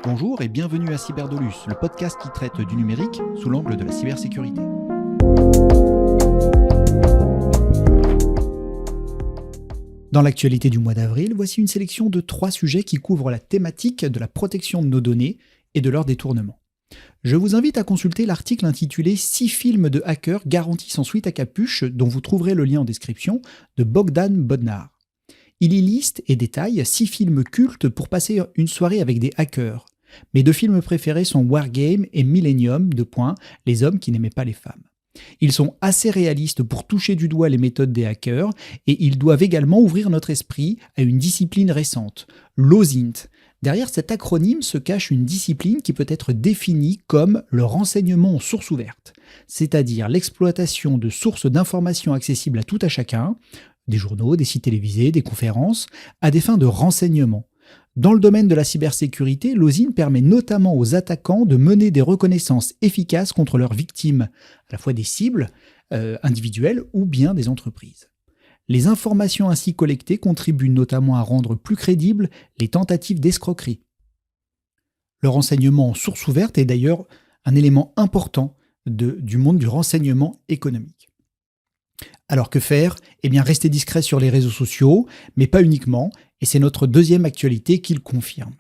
Bonjour et bienvenue à Cyberdolus, le podcast qui traite du numérique sous l'angle de la cybersécurité. Dans l'actualité du mois d'avril, voici une sélection de 3 sujets qui couvrent la thématique de la protection de nos données et de leur détournement. Je vous invite à consulter l'article intitulé « 6 films de hackers garantis sans suite à capuche » dont vous trouverez le lien en description, de Bogdan Bodnar. Il y liste et détaille 6 films cultes pour passer une soirée avec des hackers. Mes 2 films préférés sont Wargame et Millennium, les hommes qui n'aimaient pas les femmes. Ils sont assez réalistes pour toucher du doigt les méthodes des hackers et ils doivent également ouvrir notre esprit à une discipline récente, l'OSINT. Derrière cet acronyme se cache une discipline qui peut être définie comme le renseignement en source ouverte, c'est-à-dire l'exploitation de sources d'informations accessibles à tout à chacun, des journaux, des sites télévisés, des conférences, à des fins de renseignement. Dans le domaine de la cybersécurité, l'OSINT permet notamment aux attaquants de mener des reconnaissances efficaces contre leurs victimes, à la fois des cibles individuelles ou bien des entreprises. Les informations ainsi collectées contribuent notamment à rendre plus crédibles les tentatives d'escroquerie. Le renseignement en source ouverte est d'ailleurs un élément important du monde du renseignement économique. Alors que faire ? Eh bien rester discret sur les réseaux sociaux, mais pas uniquement, et c'est notre deuxième actualité qui le confirme.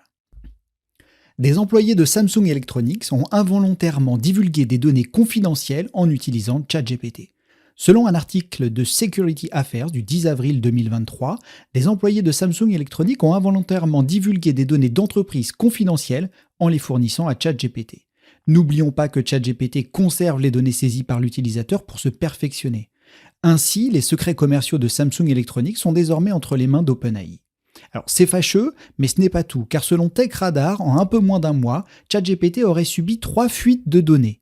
Des employés de Samsung Electronics ont involontairement divulgué des données confidentielles en utilisant ChatGPT. Selon un article de Security Affairs du 10 avril 2023, des employés de Samsung Electronics ont involontairement divulgué des données d'entreprises confidentielles en les fournissant à ChatGPT. N'oublions pas que ChatGPT conserve les données saisies par l'utilisateur pour se perfectionner. Ainsi, les secrets commerciaux de Samsung Electronics sont désormais entre les mains d'OpenAI. Alors c'est fâcheux, mais ce n'est pas tout, car selon TechRadar, en un peu moins d'un mois, ChatGPT aurait subi 3 fuites de données.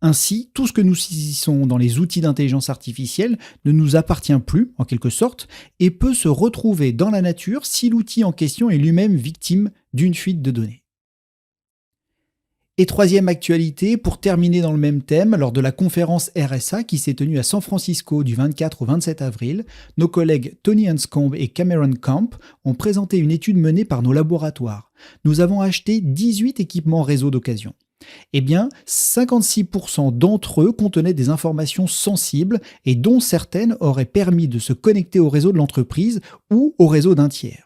Ainsi, tout ce que nous saisissons dans les outils d'intelligence artificielle ne nous appartient plus, en quelque sorte, et peut se retrouver dans la nature si l'outil en question est lui-même victime d'une fuite de données. Et troisième actualité, pour terminer dans le même thème, lors de la conférence RSA qui s'est tenue à San Francisco du 24 au 27 avril, nos collègues Tony Anscombe et Cameron Camp ont présenté une étude menée par nos laboratoires. Nous avons acheté 18 équipements réseau d'occasion. Eh bien, 56% d'entre eux contenaient des informations sensibles et dont certaines auraient permis de se connecter au réseau de l'entreprise ou au réseau d'un tiers.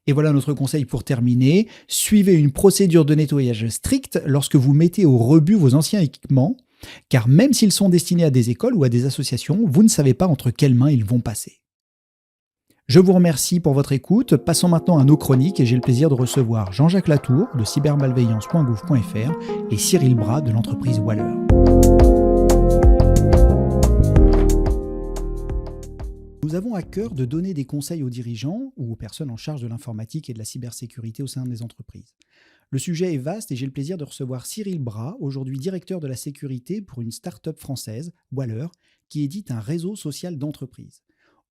Et voilà notre conseil pour terminer. Suivez une procédure de nettoyage stricte lorsque vous mettez au rebut vos anciens équipements, car même s'ils sont destinés à des écoles ou à des associations, vous ne savez pas entre quelles mains ils vont passer. Je vous remercie pour votre écoute. Passons maintenant à nos chroniques et j'ai le plaisir de recevoir Jean-Jacques Latour de cybermalveillance.gouv.fr et Cyril Bras de l'entreprise Waller. Nous avons à cœur de donner des conseils aux dirigeants ou aux personnes en charge de l'informatique et de la cybersécurité au sein des entreprises. Le sujet est vaste et j'ai le plaisir de recevoir Cyril Bras, aujourd'hui directeur de la sécurité pour une start-up française, Waller, qui édite un réseau social d'entreprises.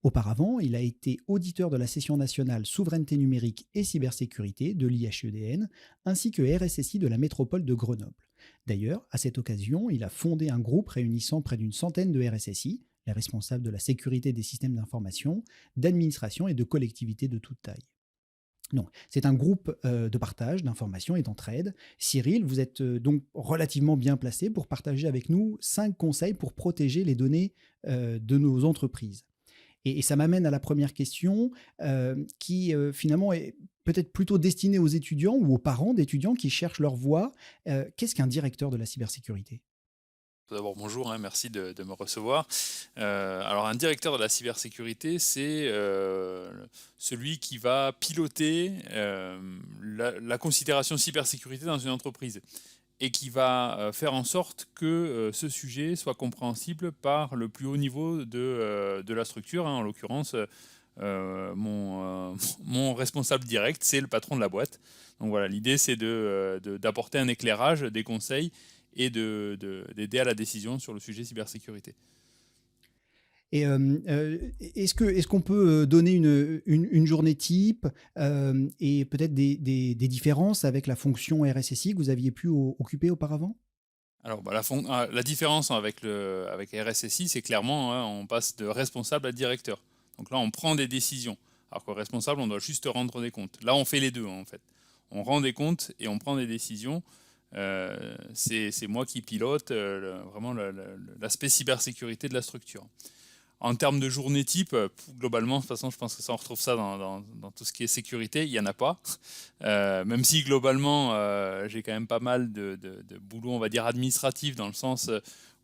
Auparavant, il a été auditeur de la session nationale Souveraineté numérique et cybersécurité de l'IHEDN, ainsi que RSSI de la métropole de Grenoble. D'ailleurs, à cette occasion, il a fondé un groupe réunissant près d'une centaine de RSSI, les responsables de la sécurité des systèmes d'information, d'administration et de collectivités de toute taille. Donc, c'est un groupe de partage d'informations et d'entraide. Cyril, vous êtes donc relativement bien placé pour partager avec nous 5 conseils pour protéger les données de nos entreprises. Et ça m'amène à la première question qui finalement est peut-être plutôt destinée aux étudiants ou aux parents d'étudiants qui cherchent leur voie. Qu'est-ce qu'un directeur de la cybersécurité ? Tout d'abord, bonjour, merci de me recevoir. Alors, un directeur de la cybersécurité, c'est celui qui va piloter la considération cybersécurité dans une entreprise et qui va faire en sorte que ce sujet soit compréhensible par le plus haut niveau de la structure. En l'occurrence, mon responsable direct, c'est le patron de la boîte. Donc voilà, l'idée, c'est d'apporter un éclairage, des conseils et d'aider à la décision sur le sujet cybersécurité. Et est-ce qu'on peut donner une journée type et peut-être des différences avec la fonction RSSI que vous aviez pu occuper auparavant ? Alors, la différence avec RSSI, c'est clairement, on passe de responsable à directeur. Donc là, on prend des décisions. Alors qu'au responsable, on doit juste rendre des comptes. Là, on fait les deux, en fait. on rend des comptes et on prend des décisions. C'est moi qui pilote vraiment l'aspect cybersécurité de la structure. En termes de journée type, globalement, de toute façon, je pense que ça, on retrouve ça dans tout ce qui est sécurité, il n'y en a pas. Même si globalement, j'ai quand même pas mal de boulot, on va dire, administratif, dans le sens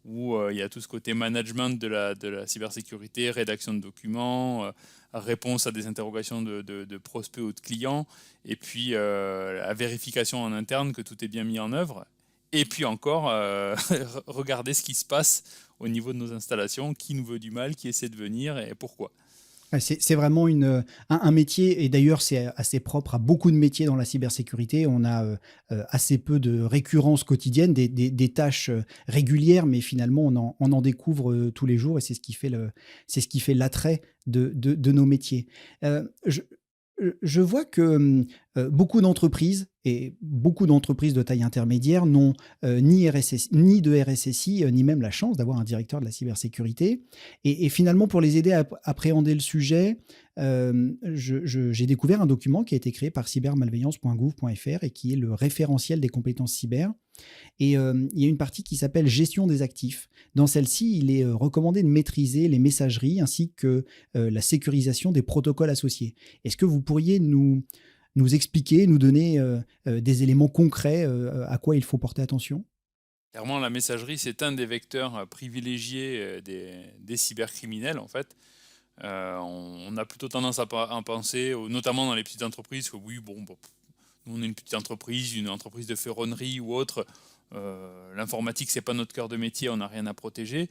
où il y a tout ce côté management de la cybersécurité, rédaction de documents, réponse à des interrogations de prospects ou de clients, et puis la vérification en interne que tout est bien mis en œuvre. Et puis encore, regarder ce qui se passe au niveau de nos installations, qui nous veut du mal, qui essaie de venir et pourquoi. Ouais, c'est vraiment un métier, et d'ailleurs c'est assez propre à beaucoup de métiers dans la cybersécurité. On a assez peu de récurrence quotidienne, des tâches régulières, mais finalement on en découvre tous les jours, et c'est c'est ce qui fait l'attrait de nos métiers. Je vois que beaucoup d'entreprises, et beaucoup d'entreprises de taille intermédiaire, n'ont ni de RSSI, ni même la chance d'avoir un directeur de la cybersécurité. Et finalement, pour les aider à appréhender le sujet, j'ai découvert un document qui a été créé par cybermalveillance.gouv.fr et qui est le référentiel des compétences cyber. Et il y a une partie qui s'appelle gestion des actifs. Dans celle-ci, il est recommandé de maîtriser les messageries ainsi que la sécurisation des protocoles associés. Est-ce que vous pourriez nous expliquer, nous donner des éléments concrets à quoi il faut porter attention? Clairement, la messagerie, c'est un des vecteurs privilégiés des cybercriminels, en fait. On a plutôt tendance à penser, notamment dans les petites entreprises, que oui, bon, nous on est une petite entreprise, une entreprise de ferronnerie ou autre. L'informatique, c'est pas notre cœur de métier, on n'a rien à protéger.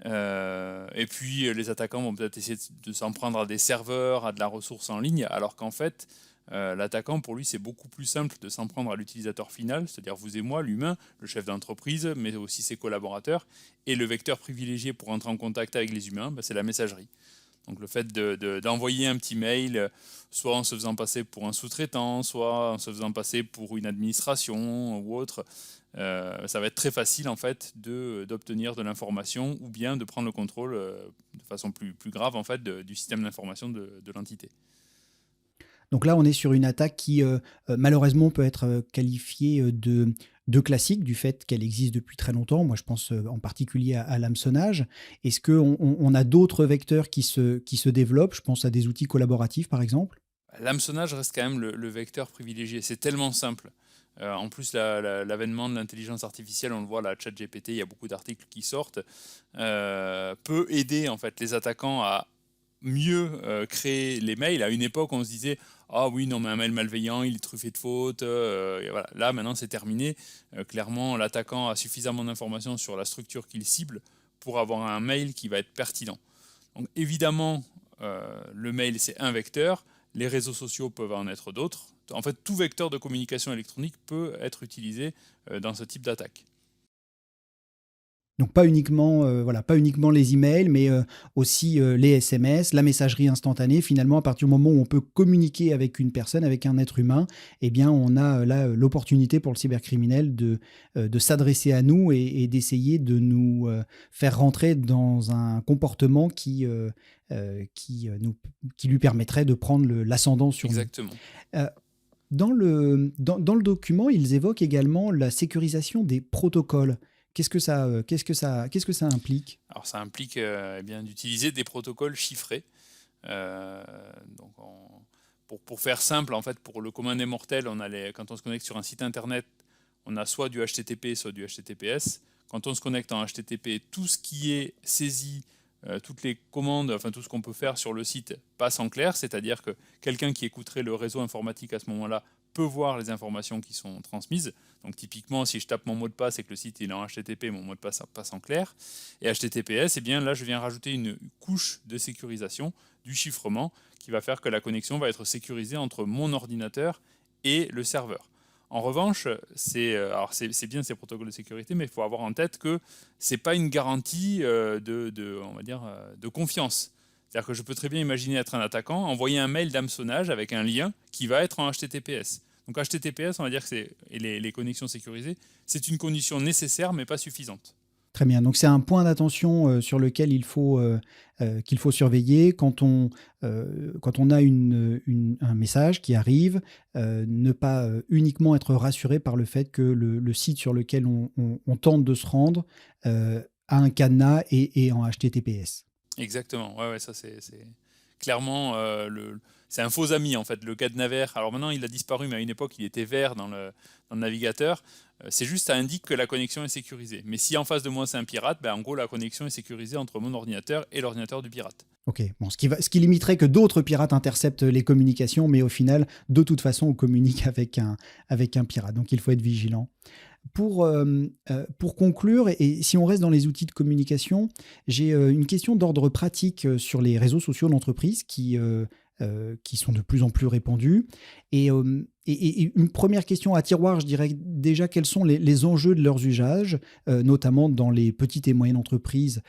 Et puis les attaquants vont peut-être essayer de s'en prendre à des serveurs, à de la ressource en ligne, alors qu'en fait, l'attaquant, pour lui, c'est beaucoup plus simple de s'en prendre à l'utilisateur final, c'est-à-dire vous et moi, l'humain, le chef d'entreprise, mais aussi ses collaborateurs. Et le vecteur privilégié pour entrer en contact avec les humains, c'est la messagerie. Donc le fait d'envoyer un petit mail, soit en se faisant passer pour un sous-traitant, soit en se faisant passer pour une administration ou autre, ça va être très facile en fait d'obtenir de l'information ou bien de prendre le contrôle de façon plus grave en fait du système d'information de l'entité. Donc là, on est sur une attaque qui, malheureusement, peut être qualifiée de classique, du fait qu'elle existe depuis très longtemps. Moi, je pense en particulier à l'hameçonnage. Est-ce qu'on a d'autres vecteurs qui se développent? Je pense à des outils collaboratifs, par exemple. L'hameçonnage reste quand même le vecteur privilégié. C'est tellement simple. En plus, l'avènement de l'intelligence artificielle, on le voit, la ChatGPT, il y a beaucoup d'articles qui sortent, peut aider en fait les attaquants à mieux créer les mails. À une époque, on se disait ah oui, non, mais un mail malveillant, il est truffé de fautes. Et voilà. Là, maintenant, c'est terminé. Clairement, l'attaquant a suffisamment d'informations sur la structure qu'il cible pour avoir un mail qui va être pertinent. Donc, évidemment, le mail, c'est un vecteur. Les réseaux sociaux peuvent en être d'autres. En fait, tout vecteur de communication électronique peut être utilisé dans ce type d'attaque. Donc pas uniquement, pas uniquement les emails, mais aussi les SMS, la messagerie instantanée. Finalement, à partir du moment où on peut communiquer avec une personne, avec un être humain, eh bien, on a là l'opportunité pour le cybercriminel de s'adresser à nous et d'essayer de nous faire rentrer dans un comportement qui lui permettrait de prendre l'ascendant sur nous. Exactement. Dans le document, ils évoquent également la sécurisation des protocoles. Qu'est-ce que ça implique? Alors ça implique bien d'utiliser des protocoles chiffrés. Euh, donc pour faire simple, en fait, pour le commun des mortels, quand on se connecte sur un site internet, on a soit du HTTP, soit du HTTPS. Quand on se connecte en HTTP, tout ce qui est saisi, toutes les commandes, enfin tout ce qu'on peut faire sur le site passe en clair, c'est-à-dire que quelqu'un qui écouterait le réseau informatique à ce moment-là peut voir les informations qui sont transmises. Donc typiquement, si je tape mon mot de passe et que le site est en HTTP, mon mot de passe passe en clair. Et HTTPS, eh bien là, je viens rajouter une couche de sécurisation du chiffrement qui va faire que la connexion va être sécurisée entre mon ordinateur et le serveur. En revanche, c'est bien ces protocoles de sécurité, mais il faut avoir en tête que ce n'est pas une garantie de confiance. C'est-à-dire que je peux très bien imaginer être un attaquant, envoyer un mail d'hameçonnage avec un lien qui va être en HTTPS. Donc HTTPS, on va dire que les connexions sécurisées, c'est une condition nécessaire mais pas suffisante. Très bien. Donc c'est un point d'attention sur lequel qu'il faut surveiller quand on a un message qui arrive, ne pas uniquement être rassuré par le fait que le site sur lequel on tente de se rendre a un cadenas et en HTTPS. Exactement, ouais, ouais, ça c'est clairement c'est un faux ami en fait, le cadenas vert. Alors maintenant il a disparu, mais à une époque il était vert dans le navigateur. C'est juste, ça indique que la connexion est sécurisée. Mais si en face de moi c'est un pirate, ben, en gros la connexion est sécurisée entre mon ordinateur et l'ordinateur du pirate. Ok, bon, ce qui limiterait que d'autres pirates interceptent les communications, mais au final, de toute façon, on communique avec un pirate. Donc il faut être vigilant. Pour conclure, et si on reste dans les outils de communication, j'ai une question d'ordre pratique sur les réseaux sociaux d'entreprise qui sont de plus en plus répandus. Et une première question à tiroir, je dirais déjà quels sont les enjeux de leurs usages, notamment dans les petites et moyennes entreprises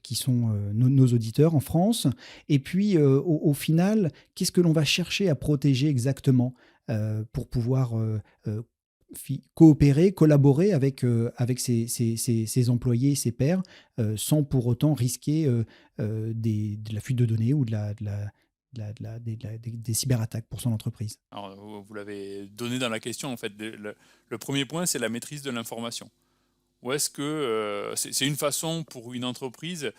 qui sont nos auditeurs en France. Et puis, au final, qu'est-ce que l'on va chercher à protéger exactement pour pouvoir coopérer, collaborer avec ses employés, ses pairs, sans pour autant risquer de la fuite de données ou des cyberattaques pour son entreprise. Alors vous l'avez donné dans la question en fait. Le premier point c'est la maîtrise de l'information. Ou est-ce que c'est une façon pour une entreprise,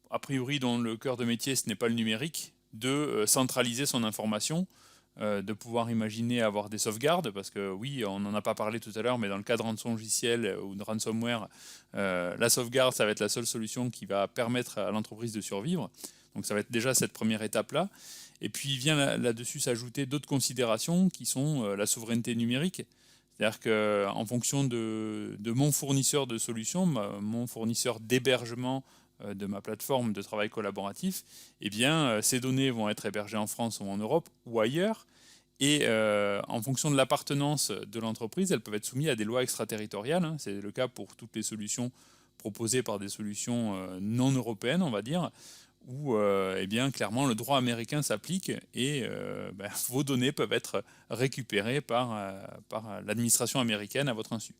a priori dont le cœur de métier ce n'est pas le numérique, de centraliser son information, de pouvoir imaginer avoir des sauvegardes, parce que oui, on n'en a pas parlé tout à l'heure, mais dans le cas de rançongiciel ou de ransomware, la sauvegarde, ça va être la seule solution qui va permettre à l'entreprise de survivre. Donc ça va être déjà cette première étape-là. Et puis vient là-dessus s'ajouter d'autres considérations qui sont la souveraineté numérique. C'est-à-dire qu'en fonction de mon fournisseur de solutions, mon fournisseur d'hébergement de ma plateforme de travail collaboratif, eh bien, ces données vont être hébergées en France ou en Europe ou ailleurs. Et en fonction de l'appartenance de l'entreprise, elles peuvent être soumises à des lois extraterritoriales. Hein. C'est le cas pour toutes les solutions proposées par des solutions non européennes, on va dire, où eh bien, clairement le droit américain s'applique et vos données peuvent être récupérées par l'administration américaine à votre insu.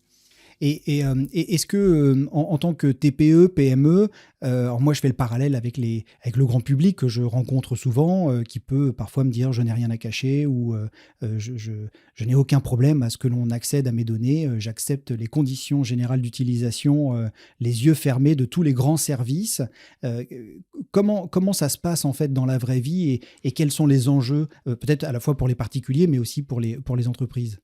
Et est-ce que, en tant que TPE, PME, alors moi je fais le parallèle avec le grand public que je rencontre souvent, qui peut parfois me dire je n'ai rien à cacher ou je n'ai aucun problème à ce que l'on accède à mes données, j'accepte les conditions générales d'utilisation, les yeux fermés de tous les grands services. Euh, comment ça se passe en fait dans la vraie vie et quels sont les enjeux, peut-être à la fois pour les particuliers mais aussi pour les entreprises?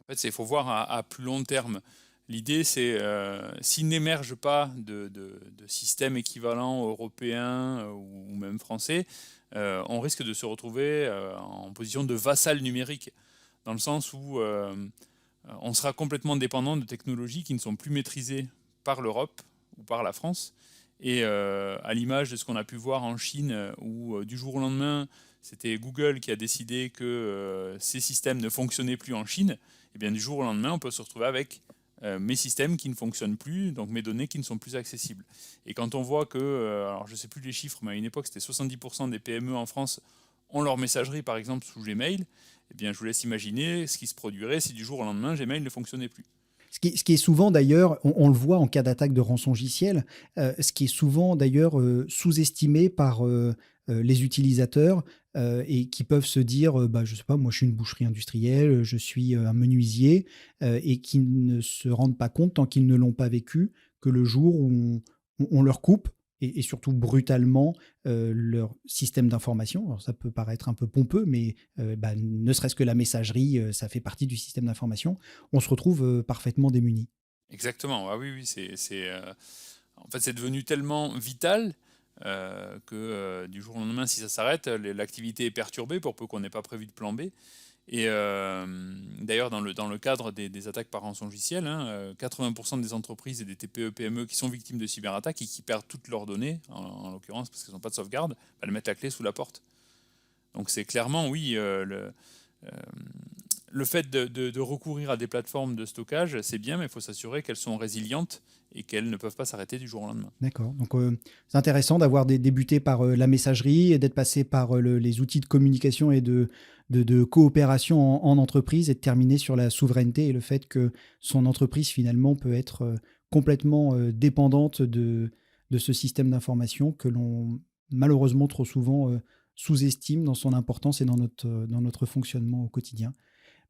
En fait, il faut voir à plus long terme. L'idée, c'est s'il n'émerge pas de système équivalent européen ou même français, on risque de se retrouver en position de vassal numérique, dans le sens où on sera complètement dépendant de technologies qui ne sont plus maîtrisées par l'Europe ou par la France. Et à l'image de ce qu'on a pu voir en Chine, où du jour au lendemain, c'était Google qui a décidé que ces systèmes ne fonctionnaient plus en Chine, et bien du jour au lendemain, on peut se retrouver avec mes systèmes qui ne fonctionnent plus, donc mes données qui ne sont plus accessibles. Et quand on voit que, alors je ne sais plus les chiffres, mais à une époque, c'était 70% des PME en France ont leur messagerie, par exemple, sous Gmail, eh bien je vous laisse imaginer ce qui se produirait si du jour au lendemain, Gmail ne fonctionnait plus. Ce qui est souvent d'ailleurs, on le voit en cas d'attaque de rançongiciel, ce qui est souvent d'ailleurs sous-estimé par les utilisateurs et qui peuvent se dire, bah, je sais pas, moi je suis une boucherie industrielle, je suis un menuisier, et qui ne se rendent pas compte tant qu'ils ne l'ont pas vécu que le jour où on leur coupe et surtout brutalement leur système d'information. Alors ça peut paraître un peu pompeux, mais bah, ne serait-ce que la messagerie, ça fait partie du système d'information. On se retrouve parfaitement démunis. Exactement, ah oui, oui, en fait, c'est devenu tellement vital que du jour au lendemain, si ça s'arrête, l'activité est perturbée pour peu qu'on n'ait pas prévu de plan B. Et d'ailleurs, dans le cadre des attaques par rançongiciel, hein, 80% des entreprises et des TPE, PME qui sont victimes de cyberattaques et qui perdent toutes leurs données, en l'occurrence parce qu'elles n'ont pas de sauvegarde, elles mettent la clé sous la porte. Donc c'est clairement, oui, euh, le fait de recourir à des plateformes de stockage, c'est bien, mais il faut s'assurer qu'elles sont résilientes et qu'elles ne peuvent pas s'arrêter du jour au lendemain. D'accord. Donc, c'est intéressant d'avoir débuté par la messagerie et d'être passé par les outils de communication et de coopération en entreprise et de terminer sur la souveraineté et le fait que son entreprise finalement peut être complètement dépendante de ce système d'information que l'on malheureusement trop souvent sous-estime dans son importance et dans notre fonctionnement au quotidien.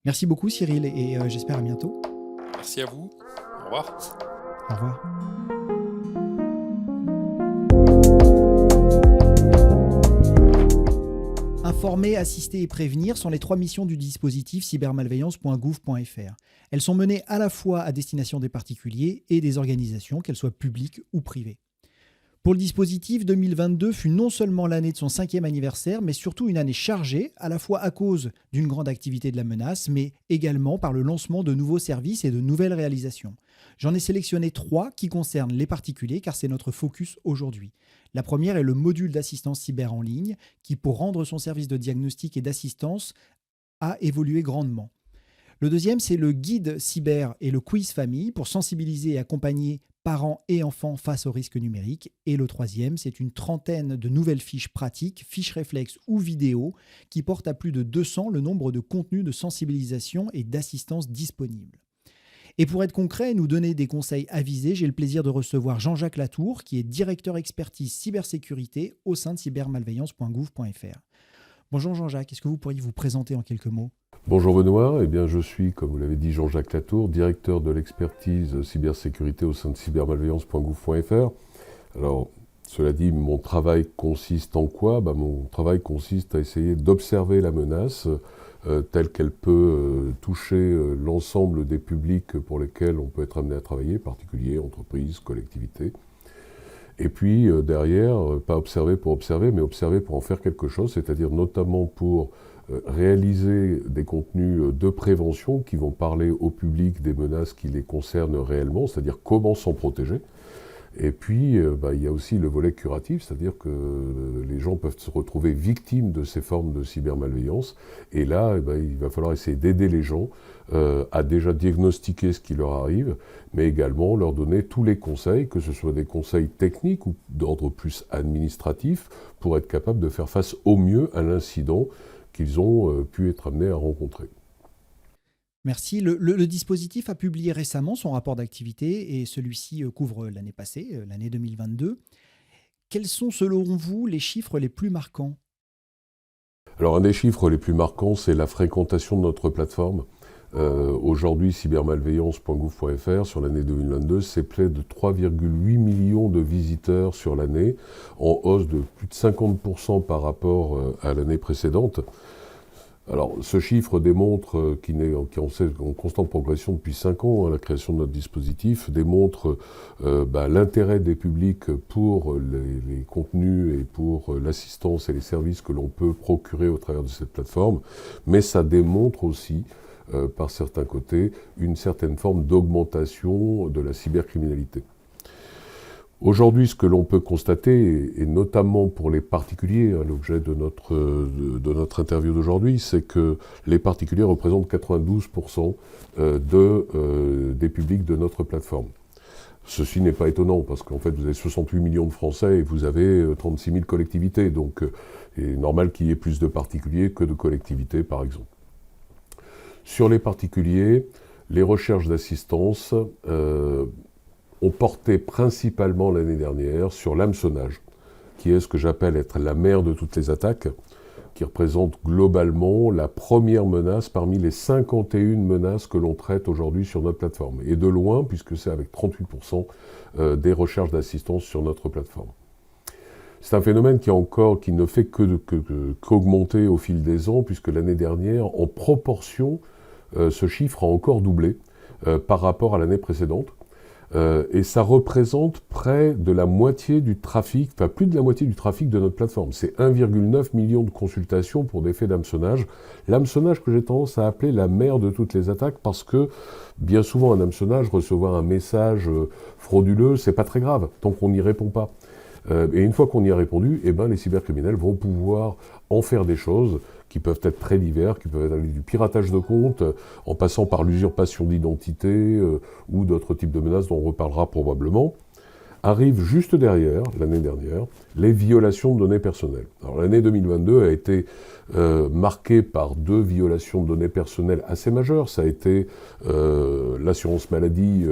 Merci beaucoup Cyril et j'espère à bientôt. Merci à vous. Au revoir. Au revoir. Informer, assister et prévenir sont les 3 missions du dispositif cybermalveillance.gouv.fr. Elles sont menées à la fois à destination des particuliers et des organisations, qu'elles soient publiques ou privées. Pour le dispositif, 2022 fut non seulement l'année de son 5e anniversaire, mais surtout une année chargée, à la fois à cause d'une grande activité de la menace, mais également par le lancement de nouveaux services et de nouvelles réalisations. J'en ai sélectionné 3 qui concernent les particuliers, car c'est notre focus aujourd'hui. La première est le module d'assistance cyber en ligne, qui, pour rendre son service de diagnostic et d'assistance, a évolué grandement. Le deuxième, c'est le guide cyber et le quiz famille, pour sensibiliser et accompagner parents et enfants face aux risques numériques. Et le troisième, c'est une trentaine de nouvelles fiches pratiques, fiches réflexes ou vidéos, qui portent à plus de 200 le nombre de contenus de sensibilisation et d'assistance disponibles. Et pour être concret et nous donner des conseils avisés, j'ai le plaisir de recevoir Jean-Jacques Latour, qui est directeur expertise cybersécurité au sein de cybermalveillance.gouv.fr. Bonjour Jean-Jacques, est-ce que vous pourriez vous présenter en quelques mots ? Bonjour Benoît, je suis, comme vous l'avez dit, Jean-Jacques Latour, directeur de l'expertise cybersécurité au sein de cybermalveillance.gouv.fr. Alors, cela dit, mon travail consiste en quoi ? Mon travail consiste à essayer d'observer la menace telle qu'elle peut toucher l'ensemble des publics pour lesquels on peut être amené à travailler, particuliers, entreprises, collectivités. Et puis derrière, pas observer pour observer, mais observer pour en faire quelque chose, c'est-à-dire notamment pour réaliser des contenus de prévention qui vont parler au public des menaces qui les concernent réellement, c'est-à-dire comment s'en protéger. Et puis, il y a aussi le volet curatif, c'est-à-dire que les gens peuvent se retrouver victimes de ces formes de cybermalveillance. Et là, il va falloir essayer d'aider les gens à déjà diagnostiquer ce qui leur arrive, mais également leur donner tous les conseils, que ce soit des conseils techniques ou d'ordre plus administratif, pour être capable de faire face au mieux à l'incident qu'ils ont pu être amenés à rencontrer. Merci. Le dispositif a publié récemment son rapport d'activité et celui-ci couvre l'année passée, l'année 2022. Quels sont selon vous les chiffres les plus marquants ? Alors un des chiffres les plus marquants, c'est la fréquentation de notre plateforme. Aujourd'hui, cybermalveillance.gouv.fr, sur l'année 2022, c'est près de 3,8 millions de visiteurs sur l'année, en hausse de plus de 50% par rapport à l'année précédente. Alors, ce chiffre démontre, qui est en constante progression depuis 5 ans, la création de notre dispositif, démontre l'intérêt des publics pour les contenus et pour l'assistance et les services que l'on peut procurer au travers de cette plateforme, mais ça démontre aussi, par certains côtés, une certaine forme d'augmentation de la cybercriminalité. Aujourd'hui, ce que l'on peut constater, et notamment pour les particuliers, l'objet de notre interview d'aujourd'hui, c'est que les particuliers représentent 92% des publics de notre plateforme. Ceci n'est pas étonnant, parce qu'en fait, vous avez 68 millions de Français et vous avez 36 000 collectivités, donc il est normal qu'il y ait plus de particuliers que de collectivités, par exemple. Sur les particuliers, les recherches d'assistance ont porté principalement l'année dernière sur l'hameçonnage, qui est ce que j'appelle être la mère de toutes les attaques, qui représente globalement la première menace parmi les 51 menaces que l'on traite aujourd'hui sur notre plateforme. Et de loin, puisque c'est avec 38% des recherches d'assistance sur notre plateforme. C'est un phénomène qui ne fait qu'augmenter au fil des ans, puisque l'année dernière, en proportion, ce chiffre a encore doublé par rapport à l'année précédente. Et ça représente près de la moitié du trafic, enfin plus de la moitié du trafic de notre plateforme. C'est 1,9 million de consultations pour des faits d'hameçonnage. L'hameçonnage que j'ai tendance à appeler la mère de toutes les attaques, parce que bien souvent un hameçonnage, recevoir un message frauduleux, c'est pas très grave, tant qu'on n'y répond pas. Et une fois qu'on y a répondu, les cybercriminels vont pouvoir en faire des choses qui peuvent être très divers, qui peuvent être du piratage de compte, en passant par l'usurpation d'identité ou d'autres types de menaces dont on reparlera probablement. Arrive juste derrière, l'année dernière, les violations de données personnelles. Alors l'année 2022 a été marquée par 2 violations de données personnelles assez majeures. Ça a été l'assurance maladie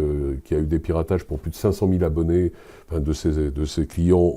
qui a eu des piratages pour plus de 500 000 abonnés de ses clients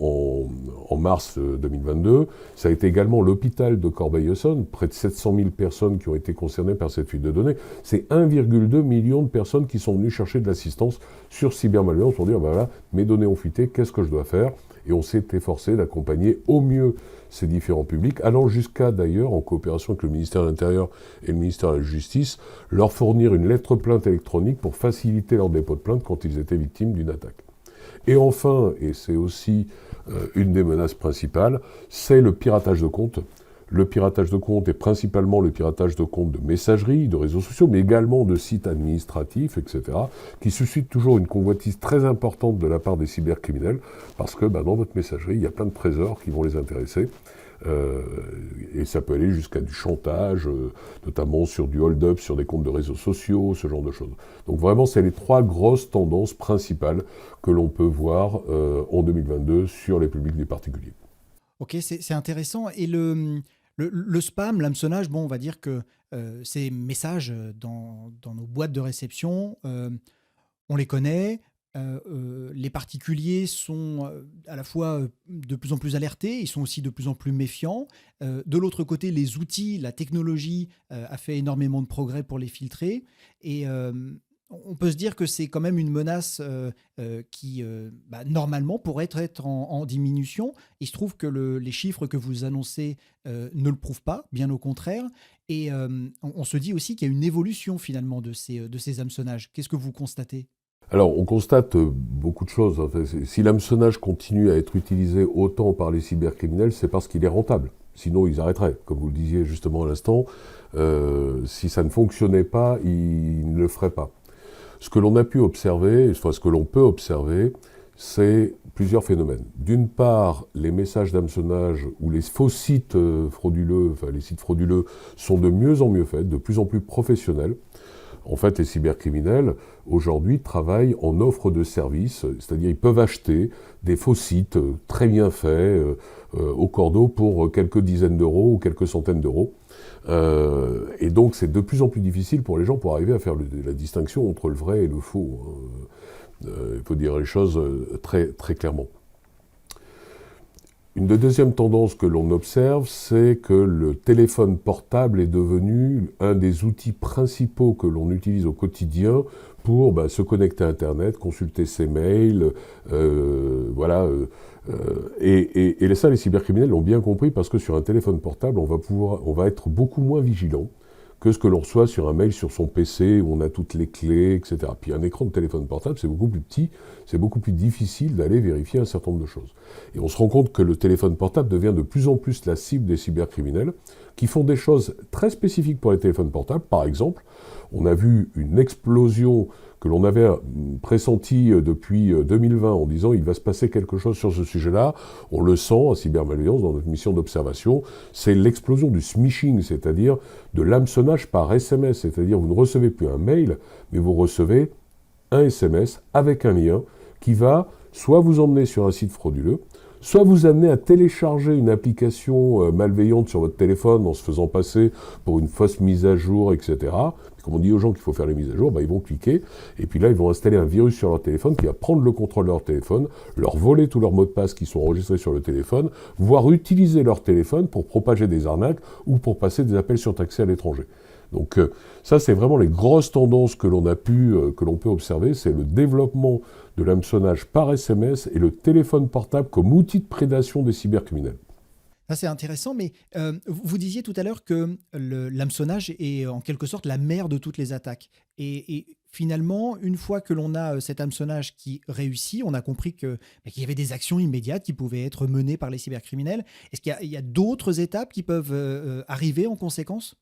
en mars 2022. Ça a été également l'hôpital de Corbeil-Essonnes, près de 700 000 personnes qui ont été concernées par cette fuite de données. C'est 1,2 million de personnes qui sont venues chercher de l'assistance sur cybermalveillance pour dire, voilà, mes données ont fuité, qu'est-ce que je dois faire ? Et on s'est efforcé d'accompagner au mieux ces différents publics, allant jusqu'à d'ailleurs, en coopération avec le ministère de l'Intérieur et le ministère de la Justice, leur fournir une lettre plainte électronique pour faciliter leur dépôt de plainte quand ils étaient victimes d'une attaque. Et enfin, et c'est aussi une des menaces principales, c'est le piratage de comptes. Le piratage de comptes est principalement le piratage de comptes de messagerie, de réseaux sociaux, mais également de sites administratifs, etc., qui suscitent toujours une convoitise très importante de la part des cybercriminels, parce que dans votre messagerie, il y a plein de trésors qui vont les intéresser. Et ça peut aller jusqu'à du chantage, notamment sur du hold-up, sur des comptes de réseaux sociaux, ce genre de choses. Donc vraiment, c'est les 3 grosses tendances principales que l'on peut voir en 2022 sur les publics des particuliers. Ok, c'est intéressant. Et le spam, l'hameçonnage, bon, on va dire que ces messages dans nos boîtes de réception, on les connaît. Les particuliers sont à la fois de plus en plus alertés, ils sont aussi de plus en plus méfiants. De l'autre côté, les outils, la technologie a fait énormément de progrès pour les filtrer. Et on peut se dire que c'est quand même une menace qui, normalement, pourrait être en diminution. Il se trouve que les chiffres que vous annoncez ne le prouvent pas, bien au contraire. Et on se dit aussi qu'il y a une évolution finalement de ces hameçonnages. Qu'est-ce que vous constatez ? Alors, on constate beaucoup de choses. Enfin, si l'hameçonnage continue à être utilisé autant par les cybercriminels, c'est parce qu'il est rentable. Sinon, ils arrêteraient. Comme vous le disiez justement à l'instant, si ça ne fonctionnait pas, ils ne le feraient pas. Ce que l'on a pu observer, enfin ce que l'on peut observer, c'est plusieurs phénomènes. D'une part, les messages d'hameçonnage ou les faux sites frauduleux, enfin les sites frauduleux, sont de mieux en mieux faits, de plus en plus professionnels. En fait, les cybercriminels, aujourd'hui, travaillent en offre de services, c'est-à-dire ils peuvent acheter des faux sites très bien faits au cordeau pour quelques dizaines d'euros ou quelques centaines d'euros. Et donc, c'est de plus en plus difficile pour les gens pour arriver à faire la distinction entre le vrai et le faux. Il faut dire les choses très, très clairement. Une deuxième tendance que l'on observe, c'est que le téléphone portable est devenu un des outils principaux que l'on utilise au quotidien pour se connecter à Internet, consulter ses mails, et ça, les cybercriminels l'ont bien compris parce que sur un téléphone portable, on va être beaucoup moins vigilant que ce que l'on reçoit sur un mail sur son PC où on a toutes les clés, etc. Puis un écran de téléphone portable, c'est beaucoup plus petit, c'est beaucoup plus difficile d'aller vérifier un certain nombre de choses. Et on se rend compte que le téléphone portable devient de plus en plus la cible des cybercriminels qui font des choses très spécifiques pour les téléphones portables. Par exemple, on a vu une explosion que l'on avait pressenti depuis 2020 en disant il va se passer quelque chose sur ce sujet-là. On le sent à Cybermalveillance dans notre mission d'observation. C'est l'explosion du smishing, c'est-à-dire de l'hameçonnage par SMS. C'est-à-dire vous ne recevez plus un mail, mais vous recevez un SMS avec un lien qui va soit vous emmener sur un site frauduleux, soit vous amener à télécharger une application malveillante sur votre téléphone en se faisant passer pour une fausse mise à jour, etc. Comme on dit aux gens qu'il faut faire les mises à jour, ils vont cliquer, et puis là, ils vont installer un virus sur leur téléphone qui va prendre le contrôle de leur téléphone, leur voler tous leurs mots de passe qui sont enregistrés sur le téléphone, voire utiliser leur téléphone pour propager des arnaques ou pour passer des appels surtaxés à l'étranger. Donc ça, c'est vraiment les grosses tendances que l'on peut observer, c'est le développement de l'hameçonnage par SMS et le téléphone portable comme outil de prédation des cybercriminels. Ça, c'est intéressant, mais vous disiez tout à l'heure que l'hameçonnage est en quelque sorte la mère de toutes les attaques. Et finalement, une fois que l'on a cet hameçonnage qui réussit, on a compris qu'il y avait des actions immédiates qui pouvaient être menées par les cybercriminels. Est-ce qu'il y a d'autres étapes qui peuvent arriver en conséquence ?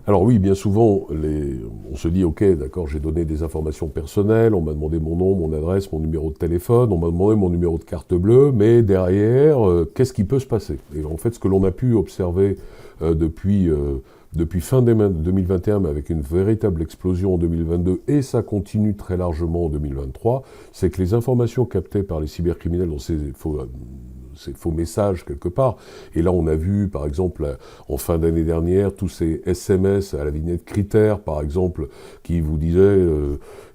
Alors oui, bien souvent, on se dit, ok, d'accord, j'ai donné des informations personnelles, on m'a demandé mon nom, mon adresse, mon numéro de téléphone, on m'a demandé mon numéro de carte bleue, mais derrière, qu'est-ce qui peut se passer ? Et en fait, ce que l'on a pu observer depuis depuis fin 2021, mais avec une véritable explosion en 2022, et ça continue très largement en 2023, c'est que les informations captées par les cybercriminels dans ces faux messages quelque part. Et là, on a vu, par exemple, en fin d'année dernière, tous ces SMS à la vignette critère, par exemple, qui vous disaient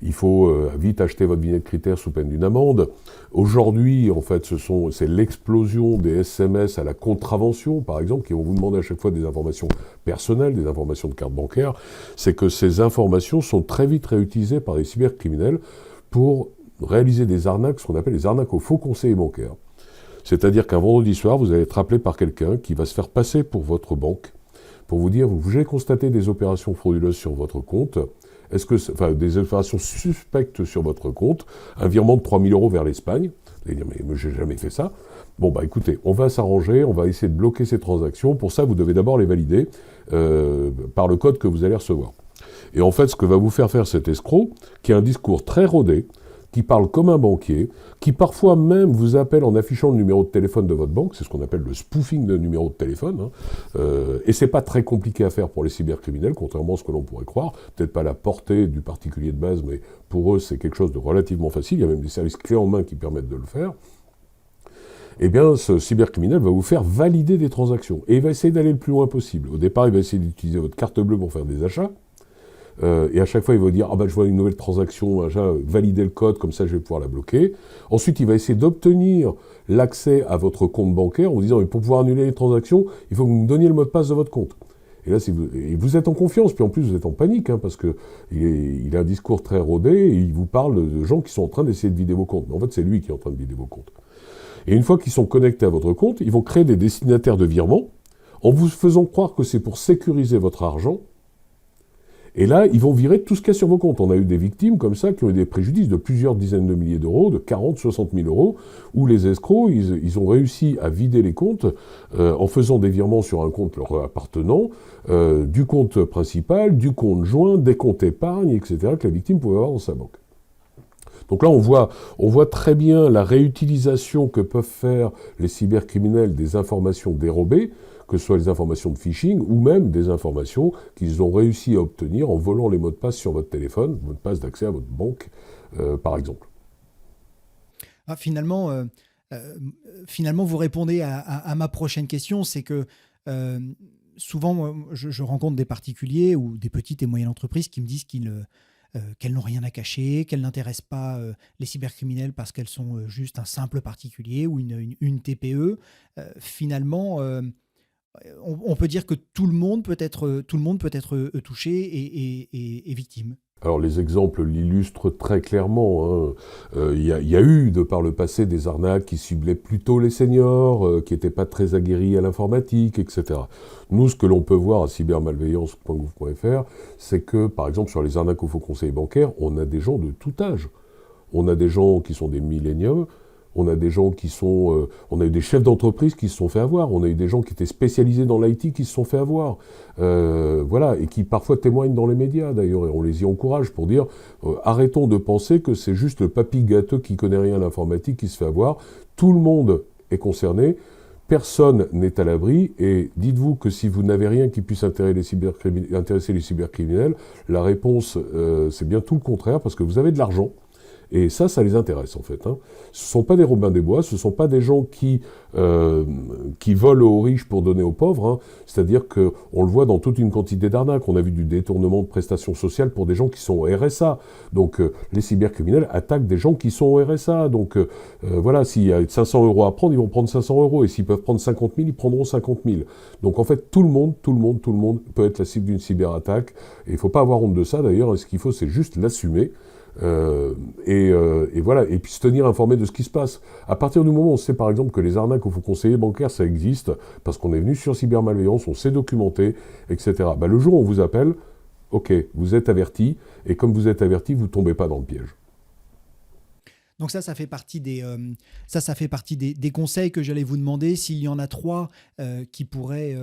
il faut vite acheter votre vignette critère sous peine d'une amende. Aujourd'hui, en fait, c'est l'explosion des SMS à la contravention, par exemple, qui vont vous demander à chaque fois des informations personnelles, des informations de carte bancaire. C'est que ces informations sont très vite réutilisées par les cybercriminels pour réaliser des arnaques, ce qu'on appelle les arnaques aux faux conseillers bancaires. C'est-à-dire qu'un vendredi soir, vous allez être appelé par quelqu'un qui va se faire passer pour votre banque, pour vous dire, j'ai constaté des opérations frauduleuses sur votre compte, des opérations suspectes sur votre compte, un virement de 3 000 € vers l'Espagne. Vous allez dire, mais j'ai jamais fait ça. Bon, écoutez, on va s'arranger, on va essayer de bloquer ces transactions. Pour ça, vous devez d'abord les valider par le code que vous allez recevoir. Et en fait, ce que va vous faire cet escroc, qui a un discours très rodé, qui parle comme un banquier, qui parfois même vous appelle en affichant le numéro de téléphone de votre banque, c'est ce qu'on appelle le spoofing de numéro de téléphone, et c'est pas très compliqué à faire pour les cybercriminels, contrairement à ce que l'on pourrait croire, peut-être pas à la portée du particulier de base, mais pour eux c'est quelque chose de relativement facile, il y a même des services clés en main qui permettent de le faire. Eh bien, ce cybercriminel va vous faire valider des transactions, et il va essayer d'aller le plus loin possible. Au départ, il va essayer d'utiliser votre carte bleue pour faire des achats, et à chaque fois, il va dire « Ah je vois une nouvelle transaction, valider le code, comme ça je vais pouvoir la bloquer. » Ensuite, il va essayer d'obtenir l'accès à votre compte bancaire en vous disant « Pour pouvoir annuler les transactions, il faut que vous me donniez le mot de passe de votre compte. » Et là, vous êtes en confiance, puis en plus, vous êtes en panique, parce qu'il a un discours très rodé, et il vous parle de gens qui sont en train d'essayer de vider vos comptes. Mais en fait, c'est lui qui est en train de vider vos comptes. Et une fois qu'ils sont connectés à votre compte, ils vont créer des destinataires de virements, en vous faisant croire que c'est pour sécuriser votre argent. Et là, ils vont virer tout ce qu'il y a sur vos comptes. On a eu des victimes comme ça qui ont eu des préjudices de plusieurs dizaines de milliers d'euros, de 40, 60 000 euros, où les escrocs, ils ont réussi à vider les comptes en faisant des virements sur un compte leur appartenant, du compte principal, du compte joint, des comptes épargne, etc., que la victime pouvait avoir dans sa banque. Donc là, on voit très bien la réutilisation que peuvent faire les cybercriminels des informations dérobées, que ce soit les informations de phishing ou même des informations qu'ils ont réussi à obtenir en volant les mots de passe sur votre téléphone, mot de passe d'accès à votre banque, par exemple. Finalement, vous répondez à ma prochaine question, c'est que souvent, je rencontre des particuliers ou des petites et moyennes entreprises qui me disent qu'elles n'ont rien à cacher, qu'elles n'intéressent pas les cybercriminels parce qu'elles sont juste un simple particulier ou une TPE. Finalement, on peut dire que tout le monde peut être touché et victime. Alors les exemples l'illustrent très clairement. Il y a eu, de par le passé, des arnaques qui ciblaient plutôt les seniors, qui n'étaient pas très aguerris à l'informatique, etc. Nous, ce que l'on peut voir à cybermalveillance.gouv.fr, c'est que, par exemple, sur les arnaques aux faux conseillers bancaires, on a des gens de tout âge. On a des gens qui sont des milléniaux, on a des gens qui sont... on a eu des chefs d'entreprise qui se sont fait avoir, on a eu des gens qui étaient spécialisés dans l'IT qui se sont fait avoir, voilà, et qui parfois témoignent dans les médias d'ailleurs, et on les y encourage pour dire arrêtons de penser que c'est juste le papy gâteux qui connaît rien à l'informatique qui se fait avoir, tout le monde est concerné, personne n'est à l'abri, et dites-vous que si vous n'avez rien qui puisse intéresser les cybercriminels, la réponse c'est bien tout le contraire, parce que vous avez de l'argent. Et ça les intéresse en fait. Ce ne sont pas des Robin des Bois, ce ne sont pas des gens qui volent aux riches pour donner aux pauvres. C'est-à-dire qu'on le voit dans toute une quantité d'arnaques. On a vu du détournement de prestations sociales pour des gens qui sont au RSA. Donc les cybercriminels attaquent des gens qui sont au RSA. Donc voilà, s'il y a 500 € à prendre, ils vont prendre 500 €. Et s'ils peuvent prendre 50 000, ils prendront 50 000. Donc en fait, tout le monde peut être la cible d'une cyberattaque. Et il ne faut pas avoir honte de ça d'ailleurs. Et ce qu'il faut, c'est juste l'assumer. Et voilà, et puis se tenir informé de ce qui se passe. À partir du moment où on sait par exemple que les arnaques aux faux conseillers bancaires ça existe, parce qu'on est venu sur cybermalveillance, on s'est documenté, etc. Le jour où on vous appelle, ok, vous êtes averti, et comme vous êtes averti, vous ne tombez pas dans le piège. Donc ça fait partie des conseils que j'allais vous demander. S'il y en a 3 qui pourraient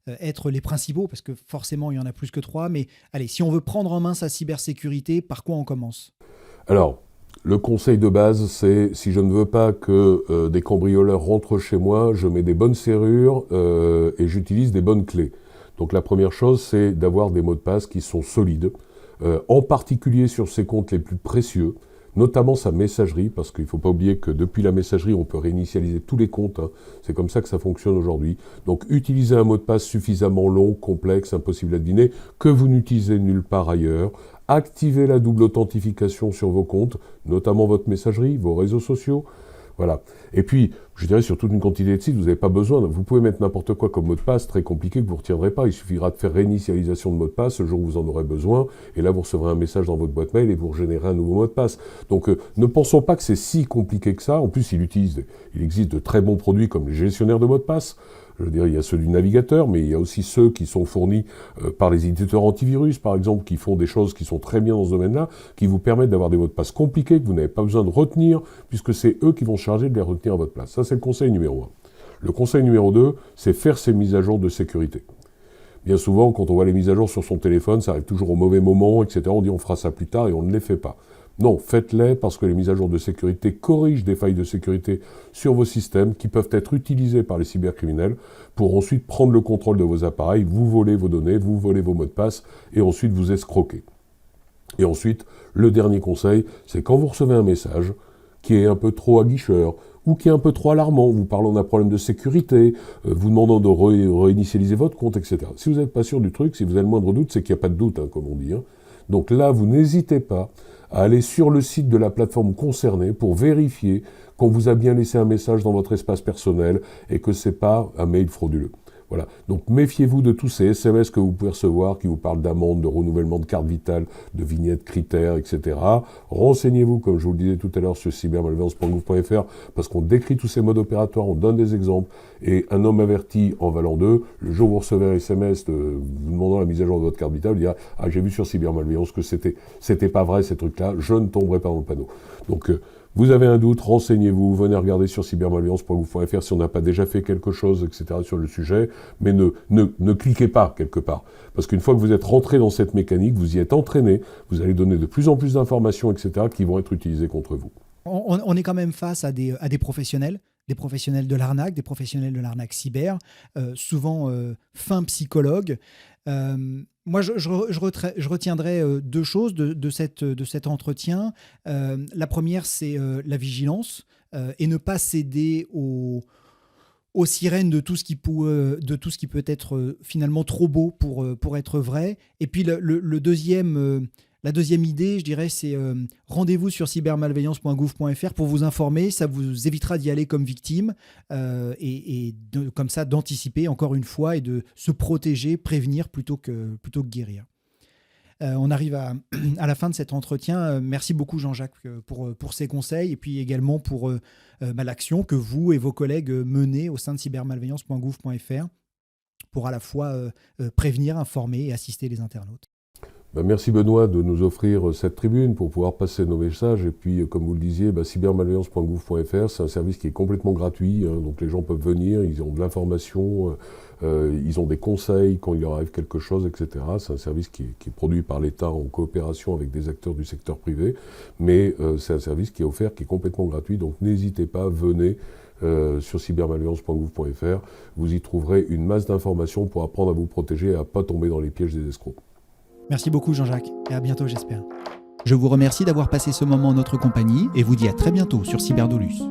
être les principaux, parce que forcément il y en a plus que 3, mais allez, si on veut prendre en main sa cybersécurité, par quoi on commence ? Alors, le conseil de base, c'est si je ne veux pas que des cambrioleurs rentrent chez moi, je mets des bonnes serrures et j'utilise des bonnes clés. Donc la première chose, c'est d'avoir des mots de passe qui sont solides, en particulier sur ses comptes les plus précieux, notamment sa messagerie, parce qu'il ne faut pas oublier que depuis la messagerie, on peut réinitialiser tous les comptes. C'est comme ça que ça fonctionne aujourd'hui. Donc utilisez un mot de passe suffisamment long, complexe, impossible à deviner, que vous n'utilisez nulle part ailleurs. Activez la double authentification sur vos comptes, notamment votre messagerie, vos réseaux sociaux. Voilà. Et puis, je dirais sur toute une quantité de sites, vous n'avez pas besoin. Vous pouvez mettre n'importe quoi comme mot de passe, très compliqué, que vous ne retiendrez pas. Il suffira de faire réinitialisation de mot de passe le jour où vous en aurez besoin. Et là, vous recevrez un message dans votre boîte mail et vous régénérez un nouveau mot de passe. Donc, ne pensons pas que c'est si compliqué que ça. En plus, il existe de très bons produits comme les gestionnaires de mots de passe. Je veux dire, il y a ceux du navigateur, mais il y a aussi ceux qui sont fournis par les éditeurs antivirus, par exemple, qui font des choses qui sont très bien dans ce domaine-là, qui vous permettent d'avoir des mots de passe compliqués que vous n'avez pas besoin de retenir, puisque c'est eux qui vont se charger de les retenir à votre place. Ça, c'est le conseil numéro 1. Le conseil numéro 2, c'est faire ces mises à jour de sécurité. Bien souvent, quand on voit les mises à jour sur son téléphone, ça arrive toujours au mauvais moment, etc. On dit on fera ça plus tard et on ne les fait pas. Non, faites-les parce que les mises à jour de sécurité corrigent des failles de sécurité sur vos systèmes qui peuvent être utilisées par les cybercriminels pour ensuite prendre le contrôle de vos appareils, vous voler vos données, vous voler vos mots de passe et ensuite vous escroquer. Et ensuite, le dernier conseil, c'est quand vous recevez un message qui est un peu trop aguicheur ou qui est un peu trop alarmant, vous parlant d'un problème de sécurité, vous demandant de réinitialiser votre compte, etc. Si vous n'êtes pas sûr du truc, si vous avez le moindre doute, c'est qu'il n'y a pas de doute, comme on dit. Donc là, vous n'hésitez pas à aller sur le site de la plateforme concernée pour vérifier qu'on vous a bien laissé un message dans votre espace personnel et que ce n'est pas un mail frauduleux. Voilà. Donc méfiez-vous de tous ces SMS que vous pouvez recevoir qui vous parlent d'amende, de renouvellement de carte vitale, de vignettes critères, etc. Renseignez-vous, comme je vous le disais tout à l'heure, sur cybermalveillance.gouv.fr parce qu'on décrit tous ces modes opératoires, on donne des exemples et un homme averti en valant deux, le jour où vous recevez un SMS vous demandant la mise à jour de votre carte vitale, vous direz « Ah, j'ai vu sur cybermalveillance que c'était pas vrai ces trucs-là, je ne tomberai pas dans le panneau. » Donc vous avez un doute, renseignez-vous, venez regarder sur cybermalveillance.gouv.fr si on n'a pas déjà fait quelque chose, etc. sur le sujet, mais ne cliquez pas quelque part. Parce qu'une fois que vous êtes rentré dans cette mécanique, vous y êtes entraîné, vous allez donner de plus en plus d'informations, etc., qui vont être utilisées contre vous. On est quand même face à des professionnels, des professionnels de l'arnaque, des professionnels de l'arnaque cyber, souvent fins psychologues. Moi, je retiendrai deux choses de cet entretien. La première, c'est la vigilance et ne pas céder aux sirènes de tout ce qui peut être finalement trop beau pour être vrai. Et puis la deuxième idée, je dirais, c'est rendez-vous sur cybermalveillance.gouv.fr pour vous informer. Ça vous évitera d'y aller comme victime comme ça d'anticiper encore une fois et de se protéger, prévenir plutôt que guérir. On arrive à la fin de cet entretien. Merci beaucoup Jean-Jacques pour ces conseils et puis également pour l'action que vous et vos collègues menez au sein de cybermalveillance.gouv.fr pour à la fois prévenir, informer et assister les internautes. Merci Benoît de nous offrir cette tribune pour pouvoir passer nos messages. Et puis, comme vous le disiez, cybermalveillance.gouv.fr, c'est un service qui est complètement gratuit. Donc les gens peuvent venir, ils ont de l'information, ils ont des conseils quand il leur arrive quelque chose, etc. C'est un service qui est produit par l'État en coopération avec des acteurs du secteur privé. Mais c'est un service qui est offert, qui est complètement gratuit. Donc n'hésitez pas, venez sur cybermalveillance.gouv.fr. Vous y trouverez une masse d'informations pour apprendre à vous protéger et à ne pas tomber dans les pièges des escrocs. Merci beaucoup Jean-Jacques, et à bientôt j'espère. Je vous remercie d'avoir passé ce moment en notre compagnie et vous dis à très bientôt sur Cyberdolus.